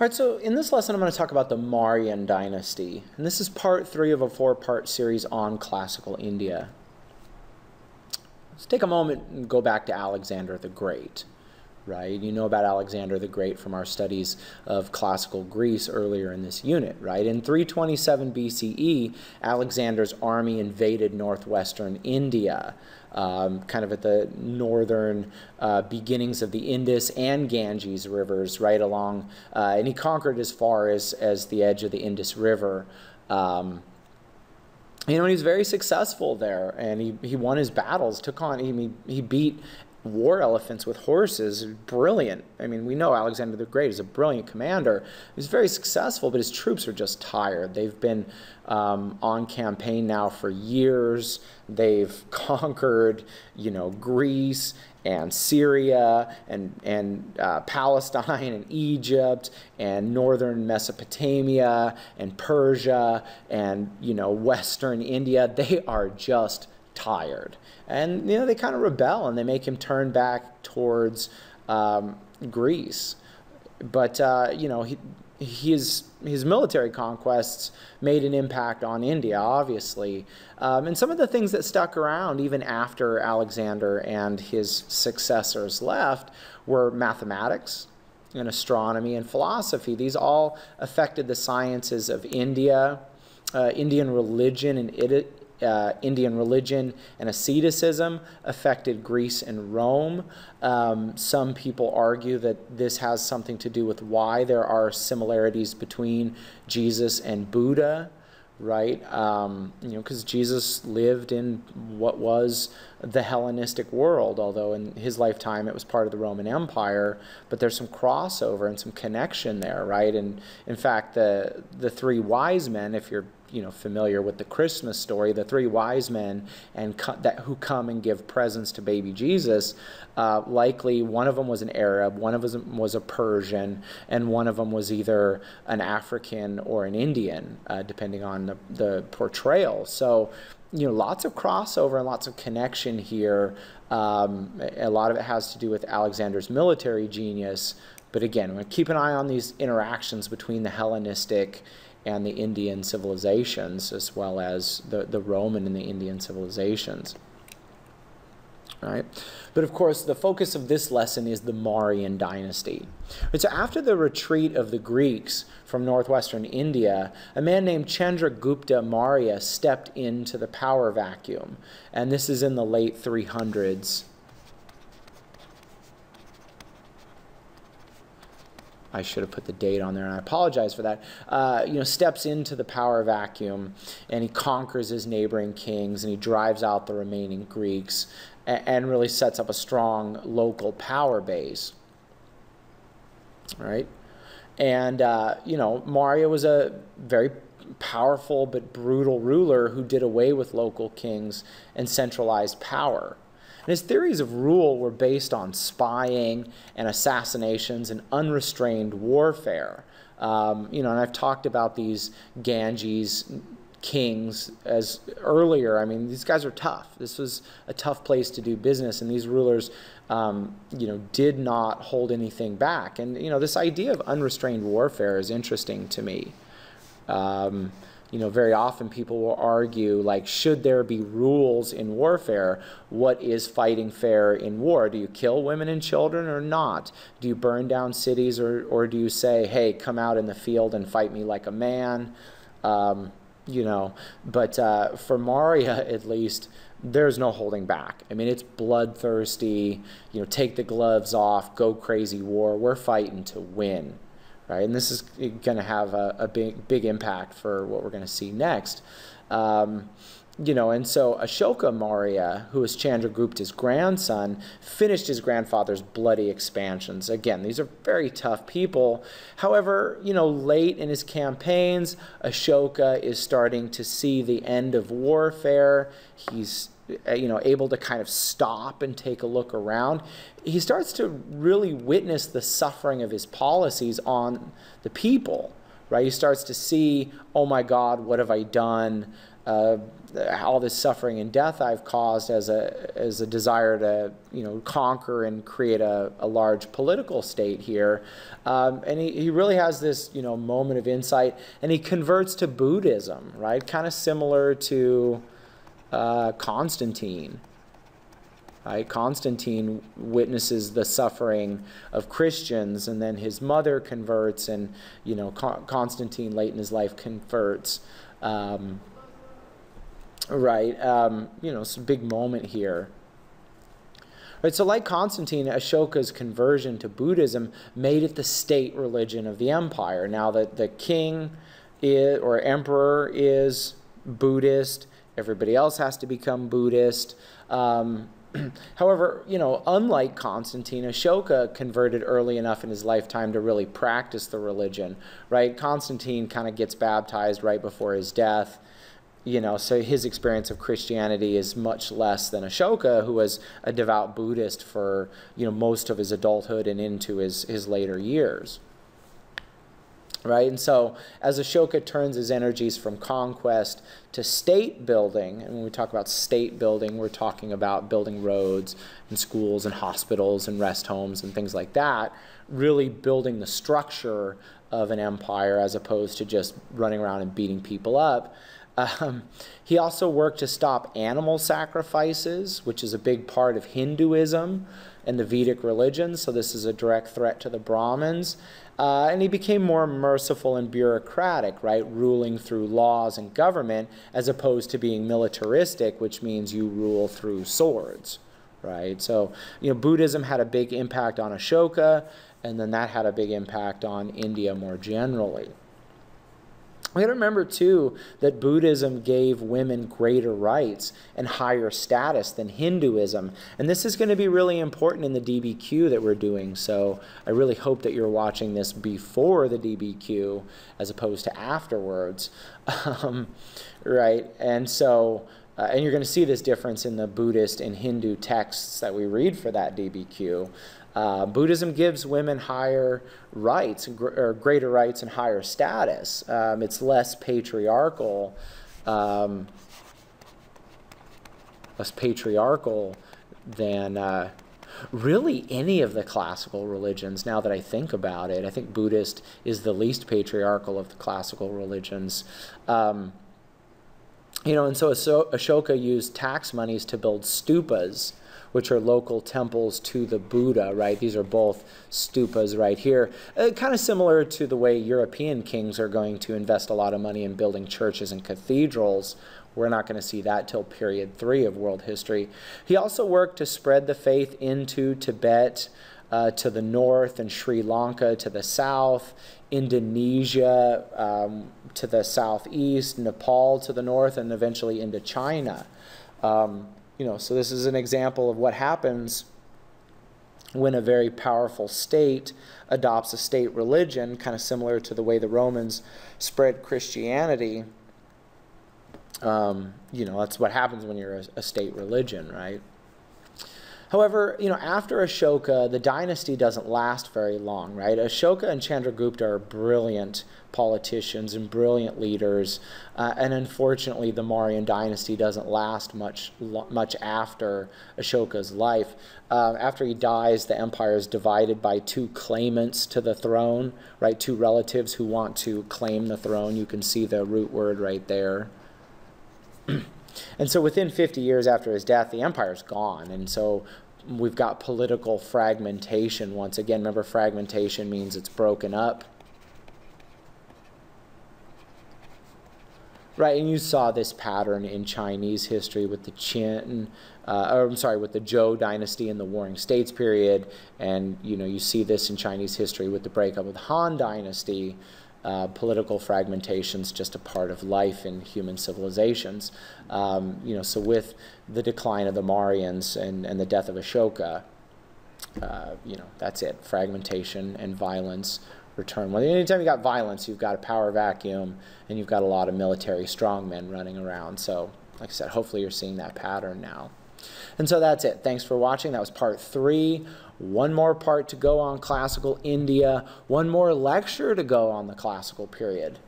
All right, so in this lesson, I'm going to talk about the Mauryan Dynasty. And this is part 3 of a 4-part series on classical India. Let's take a moment and go back to Alexander the Great, right? You know about Alexander the Great from our studies of classical Greece earlier in this unit, right? In 327 BCE, Alexander's army invaded northwestern India, kind of at the northern beginnings of the Indus and Ganges rivers, right along, and he conquered as far as the edge of the Indus River. And he was very successful there, and he won his battles, took on, he beat war elephants with horses. Brilliant. I mean, we know Alexander the Great is a brilliant commander. He's very successful, but his troops are just tired. They've been on campaign now for years. They've conquered, Greece and Syria and Palestine and Egypt and northern Mesopotamia and Persia and, western India. They are just tired. And, they kind of rebel and they make him turn back towards Greece. But, his military conquests made an impact on India, obviously. And some of the things that stuck around even after Alexander and his successors left were mathematics and astronomy and philosophy. These all affected the sciences of India, Indian religion and asceticism affected Greece and Rome. Some people argue that this has something to do with why there are similarities between Jesus and Buddha, right? Because Jesus lived in what was the Hellenistic world, although in his lifetime it was part of the Roman Empire, but there's some crossover and some connection there, right? And in fact, the three wise men, if you're familiar with the Christmas story, the three wise men who come and give presents to baby Jesus, likely one of them was an Arab, one of them was a Persian, and one of them was either an African or an Indian, depending on the portrayal. So, lots of crossover and lots of connection here. A lot of it has to do with Alexander's military genius. But again, we're going to keep an eye on these interactions between the Hellenistic and the Indian civilizations, as well as the Roman and the Indian civilizations. All right? But of course, the focus of this lesson is the Mauryan Dynasty. So after the retreat of the Greeks from northwestern India, a man named Chandragupta Maurya stepped into the power vacuum. And this is in the late 300s. I should have put the date on there, and I apologize for that. Steps into the power vacuum, and he conquers his neighboring kings, and he drives out the remaining Greeks, and really sets up a strong local power base. All right? And, Maurya was a very powerful but brutal ruler who did away with local kings and centralized power. And his theories of rule were based on spying and assassinations and unrestrained warfare. And I've talked about these Ganges kings as earlier. I mean, these guys are tough. This was a tough place to do business, and these rulers, did not hold anything back. And, this idea of unrestrained warfare is interesting to me. Very often people will argue, like, should there be rules in warfare? What is fighting fair in war? Do you kill women and children or not? Do you burn down cities, or do you say, hey, come out in the field and fight me like a man? But for Maurya, at least, there's no holding back. I mean, it's bloodthirsty, take the gloves off, go crazy war. We're fighting to win. Right? And this is going to have a big impact for what we're going to see next. And so Ashoka Maurya, who was Chandragupta's grandson, finished his grandfather's bloody expansions. Again, these are very tough people. However, late in his campaigns, Ashoka is starting to see the end of warfare. He's able to kind of stop and take a look around. He starts to really witness the suffering of his policies on the people, right? He starts to see, oh my God, what have I done? all this suffering and death I've caused as a desire to, conquer and create a large political state here. And he really has this, moment of insight, and he converts to Buddhism, right? Kind of similar to Constantine. Right? Constantine witnesses the suffering of Christians, and then his mother converts, and Constantine late in his life converts. It's a big moment here. Right, so like Constantine, Ashoka's conversion to Buddhism made it the state religion of the empire. Now that the king or emperor is Buddhist, everybody else has to become Buddhist. However, unlike Constantine, Ashoka converted early enough in his lifetime to really practice the religion, right? Constantine kind of gets baptized right before his death, so his experience of Christianity is much less than Ashoka, who was a devout Buddhist for, most of his adulthood and into his later years. Right, and so as Ashoka turns his energies from conquest to state building, and when we talk about state building, we're talking about building roads and schools and hospitals and rest homes and things like that, really building the structure of an empire as opposed to just running around and beating people up. He also worked to stop animal sacrifices, which is a big part of Hinduism and the Vedic religion, so this is a direct threat to the Brahmins. And he became more merciful and bureaucratic, right, ruling through laws and government as opposed to being militaristic, which means you rule through swords, right? So, Buddhism had a big impact on Ashoka, and then that had a big impact on India more generally. We got to remember, too, that Buddhism gave women greater rights and higher status than Hinduism. And this is going to be really important in the DBQ that we're doing. So I really hope that you're watching this before the DBQ as opposed to afterwards. Right? And so, and you're going to see this difference in the Buddhist and Hindu texts that we read for that DBQ. Buddhism gives women higher rights, or greater rights and higher status. It's less patriarchal, than really any of the classical religions, now that I think about it. I think Buddhist is the least patriarchal of the classical religions. And so Ashoka used tax monies to build stupas, which are local temples to the Buddha, right? These are both stupas right here. Kind of similar to the way European kings are going to invest a lot of money in building churches and cathedrals. We're not going to see that till period 3 of world history. He also worked to spread the faith into Tibet to the north, and Sri Lanka to the south, Indonesia to the southeast, Nepal to the north, and eventually into China. So this is an example of what happens when a very powerful state adopts a state religion, kind of similar to the way the Romans spread Christianity. That's what happens when you're a state religion, right? However, after Ashoka, the dynasty doesn't last very long, right? Ashoka and Chandragupta are brilliant politicians and brilliant leaders, and unfortunately, the Mauryan dynasty doesn't last much after Ashoka's life. After he dies, the empire is divided by 2 claimants to the throne, right? 2 relatives who want to claim the throne. You can see the root word right there. And so within 50 years after his death, the empire's gone. And so we've got political fragmentation once again. Remember, fragmentation means it's broken up. Right, and you saw this pattern in Chinese history with the with the Zhou dynasty in the Warring States period. And, you see this in Chinese history with the breakup of the Han dynasty. Political fragmentation is just a part of life in human civilizations. So with the decline of the Mauryans and the death of Ashoka, that's it. Fragmentation and violence return. Well, anytime you got violence, you've got a power vacuum, and you've got a lot of military strongmen running around. So, like I said, hopefully you're seeing that pattern now. And so that's it. Thanks for watching. That was part 3. One more part to go on classical India. One more lecture to go on the classical period.